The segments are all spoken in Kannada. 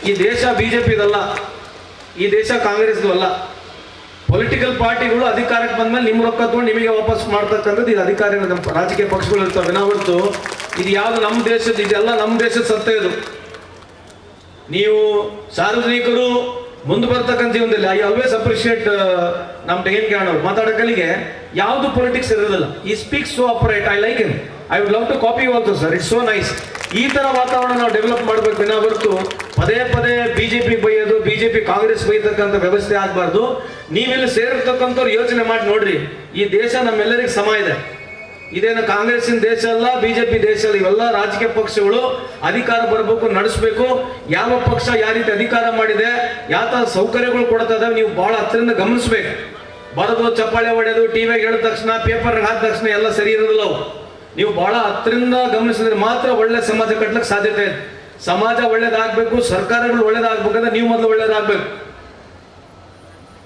ಈ ದೇಶ ಬಿಜೆಪಿದಲ್ಲ, ಈ ದೇಶ ಕಾಂಗ್ರೆಸ್ದು ಅಲ್ಲ. ಪೊಲಿಟಿಕಲ್ ಪಾರ್ಟಿಗಳು ಅಧಿಕಾರಕ್ಕೆ ಬಂದ್ಮೇಲೆ ನಿಮ್ಮ ರೊಕ್ಕ ತಗೊಂಡು ನಿಮಗೆ ವಾಪಸ್ ಮಾಡ್ತಕ್ಕಂಥದ್ದು ಇದು ಅಧಿಕಾರಿಗಳು, ನಮ್ಮ ರಾಜಕೀಯ ಪಕ್ಷಗಳು ಇರ್ತವೆ. ನಾವು ಹೊರತು ಇದು ಯಾವುದು ನಮ್ಮ ದೇಶದ, ಇದೆಲ್ಲ ನಮ್ಮ ದೇಶದ ಸತ್ಯ. ಇದು ನೀವು ಸಾರ್ವಜನಿಕರು ಮುಂದೆ ಬರ್ತಕ್ಕಂಥ ಜೀವನದಲ್ಲಿ ಐ ಆಲ್ವೇಸ್ ಅಪ್ರಿಷಿಯೇಟ್ ನಮ್ಮ ಟೆಗಿನ್ ಕಾಣೋರು ಮಾತಾಡೋಕಲಿಗೆ ಯಾವುದು ಪೊಲಿಟಿಕ್ಸ್ ಇರೋದಿಲ್ಲ. ಈ speaks so operate, I like him, I would love to copy also sir, it's so nice. ಈ ತರ ವಾತಾವರಣ ನಾವು ಡೆವಲಪ್ ಮಾಡಬೇಕು ವಿನಾ ಹೊರತು ಪದೇ ಪದೇ ಬಿಜೆಪಿ ಬೈಯೋದು, ಬಿಜೆಪಿ ಕಾಂಗ್ರೆಸ್ ಬೈತಕ್ಕಂಥ ವ್ಯವಸ್ಥೆ ಆಗಬಾರ್ದು. ನೀವಿಲ್ಲಿ ಸೇರಿರ್ತಕ್ಕಂಥವ್ರು ಯೋಚನೆ ಮಾಡಿ ನೋಡ್ರಿ, ಈ ದೇಶ ನಮ್ಮೆಲ್ಲರಿಗೂ ಸಮ ಇದೆ. ಇದೇನು ಕಾಂಗ್ರೆಸ್ಸಿನ ದೇಶ ಅಲ್ಲ, ಬಿಜೆಪಿ ದೇಶ ಅಲ್ಲ. ಇವೆಲ್ಲ ರಾಜಕೀಯ ಪಕ್ಷಗಳು ಅಧಿಕಾರ ಬರಬೇಕು, ನಡೆಸಬೇಕು. ಯಾವ ಪಕ್ಷ ಯಾವ ರೀತಿ ಅಧಿಕಾರ ಮಾಡಿದೆ, ಯಾವ ತರ ಸೌಕರ್ಯಗಳು ಕೊಡ್ತಾ ಇದಾವೆ, ನೀವು ಬಹಳ ಹತ್ತಿರದಿಂದ ಗಮನಿಸ್ಬೇಕು. ಬರೋದು ಚಪ್ಪಾಳೆ ಹೊಡೆಯೋದು, ಟಿವಿಗೆ ಹೇಳಿದ ತಕ್ಷಣ, ಪೇಪರ್ ಹಾಕಿದ ತಕ್ಷಣ ಎಲ್ಲ ಸರಿ ಇರೋದಿಲ್ಲ. ಅವು ನೀವು ಬಹಳ ಹತ್ತಿರದಿಂದ ಗಮನಿಸಿದ್ರೆ ಮಾತ್ರ ಒಳ್ಳೆ ಸಮಾಜ ಕಟ್ಟಲಿಕ್ಕೆ ಸಾಧ್ಯತೆ ಇದೆ. ಸಮಾಜ ಒಳ್ಳೇದಾಗಬೇಕು, ಸರ್ಕಾರಗಳು ಒಳ್ಳೇದಾಗಬೇಕಂದ್ರೆ ನೀವು ಮೊದಲು ಒಳ್ಳೇದಾಗಬೇಕು.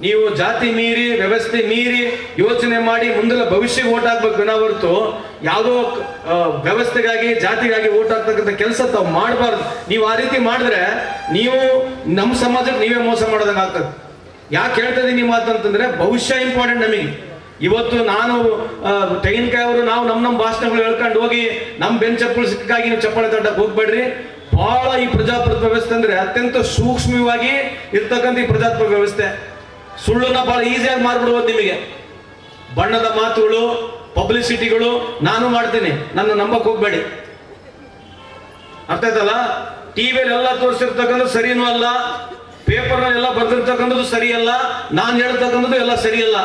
ನೀವು ಜಾತಿ ಮೀರಿ, ವ್ಯವಸ್ಥೆ ಮೀರಿ ಯೋಚನೆ ಮಾಡಿ ಮುಂದೆಲ್ಲ ಭವಿಷ್ಯಕ್ಕೆ ಓಟ್ ಹಾಕ್ಬೇಕು ವಿನಾ ಹೊರತು ಯಾವುದೋ ವ್ಯವಸ್ಥೆಗಾಗಿ, ಜಾತಿಗಾಗಿ ಓಟ್ ಹಾಕ್ತಕ್ಕಂಥ ಕೆಲಸ ತಾವು ಮಾಡಬಾರ್ದು. ನೀವು ಆ ರೀತಿ ಮಾಡಿದ್ರೆ ನೀವು ನಮ್ಮ ಸಮಾಜಕ್ಕೆ ನೀವೇ ಮೋಸ ಮಾಡೋದಂಗೆ ಆಗ್ತದೆ. ಯಾಕೆ ಹೇಳ್ತಾ ಇದೀನಿ ಮಾತಂತಂದ್ರೆ ಭವಿಷ್ಯ ಇಂಪಾರ್ಟೆಂಟ್ ನಮಗೆ. ಇವತ್ತು ನಾನು ತೆಂಗಿನಕಾಯಿ ಅವರು ನಾವು ನಮ್ಮ ಭಾಷಣಗಳು ಹೇಳ್ಕೊಂಡು ಹೋಗಿ ನಮ್ಮ ಬೆಂಚಪ್ಪಳು ಸಿಕ್ಕಾಗಿ ನೀವು ಚಪ್ಪಾಳೆ ತಟ್ಟಕ್ಕೆ ಹೋಗ್ಬೇಡ್ರಿ. ಬಹಳ ಈ ಪ್ರಜಾಪ್ರಭುತ್ವ ವ್ಯವಸ್ಥೆ ಅಂದ್ರೆ ಅತ್ಯಂತ ಸೂಕ್ಷ್ಮವಾಗಿ ಇರ್ತಕ್ಕಂಥ ಈ ಪ್ರಜಾಪ್ರಭುತ್ವ ವ್ಯವಸ್ಥೆ. ಸುಳ್ಳನ್ನ ಬಹಳ ಈಸಿಯಾಗಿ ಮಾರ್ಬಿಡ್ಬೋದು ನಿಮಗೆ. ಬಣ್ಣದ ಮಾತುಗಳು, ಪಬ್ಲಿಸಿಟಿಗಳು ನಾನು ಮಾಡ್ತೀನಿ, ನನ್ನ ನಂಬಕ್ ಹೋಗ್ಬೇಡಿ. ಅರ್ಥ ಆಯ್ತಲ್ಲ? ಟಿವಿಯಲ್ಲಿ ಎಲ್ಲ ತೋರಿಸಿರ್ತಕ್ಕಂಥದ್ದು ಸರಿನೂ ಅಲ್ಲ, ಪೇಪರ್ನಲ್ಲಿ ಎಲ್ಲ ಬರ್ದಿರ್ತಕ್ಕಂಥದ್ದು ಸರಿಯಲ್ಲ, ನಾನು ಹೇಳ್ತಕ್ಕಂಥದ್ದು ಎಲ್ಲ ಸರಿಯಲ್ಲ.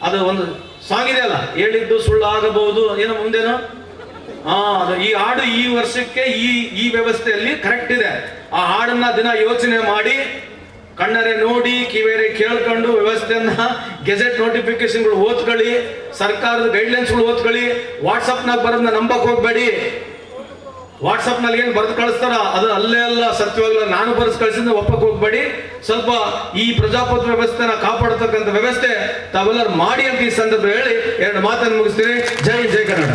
ಅದು ಒಂದು ಸಾಂಗ್ ಇದೆ ಅಲ್ಲ, ಹೇಳಿದ್ದು ಸುಳ್ಳು ಆಗಬಹುದು, ಏನೋ ಮುಂದೇನೋ ಅದು ಈ ಹಾಡು ಈ ವರ್ಷಕ್ಕೆ ಈ ವ್ಯವಸ್ಥೆಯಲ್ಲಿ ಕರೆಕ್ಟ್ ಇದೆ. ಆ ಹಾಡನ್ನ ದಿನ ಯೋಚನೆ ಮಾಡಿ, ಕಣ್ಣರೆ ನೋಡಿ, ಕಿವೇರೆ ಕೇಳ್ಕೊಂಡು ವ್ಯವಸ್ಥೆಯನ್ನ, ಗೆಜೆಟ್ ನೋಟಿಫಿಕೇಶನ್ಗಳು ಓದ್ಕೊಳ್ಳಿ, ಸರ್ಕಾರದ ಗೈಡ್ಲೈನ್ಸ್ಗಳು ಓದ್ಕೊಳ್ಳಿ. ವಾಟ್ಸಪ್ನಾಗ ಬರೋದನ್ನ ನಂಬಕ್ ಹೋಗ್ಬೇಡಿ. ವಾಟ್ಸಪ್ನಲ್ಲಿ ಏನು ಬರೆದು ಕಳಿಸ್ತಾರ ಅದು ಅಲ್ಲೇ ಅಲ್ಲ, ಸತ್ಯವಲ್ಲ. ನಾನು ಬರೆದು ಕಳಿಸಿದ್ರೆ ಒಪ್ಪಕ್ಕೆ ಹೋಗ್ಬೇಡಿ. ಸ್ವಲ್ಪ ಈ ಪ್ರಜಾಪ್ರಭುತ್ವ ವ್ಯವಸ್ಥೆನ ಕಾಪಾಡತಕ್ಕಂಥ ವ್ಯವಸ್ಥೆ ತಾವೆಲ್ಲರೂ ಮಾಡಿ ಅಂತ ಈ ಸಂದರ್ಭ ಹೇಳಿ ಎರಡು ಮಾತನ್ನು ಮುಗಿಸ್ತೀನಿ. ಜೈ ಜೈ ಕನ್ನಡ.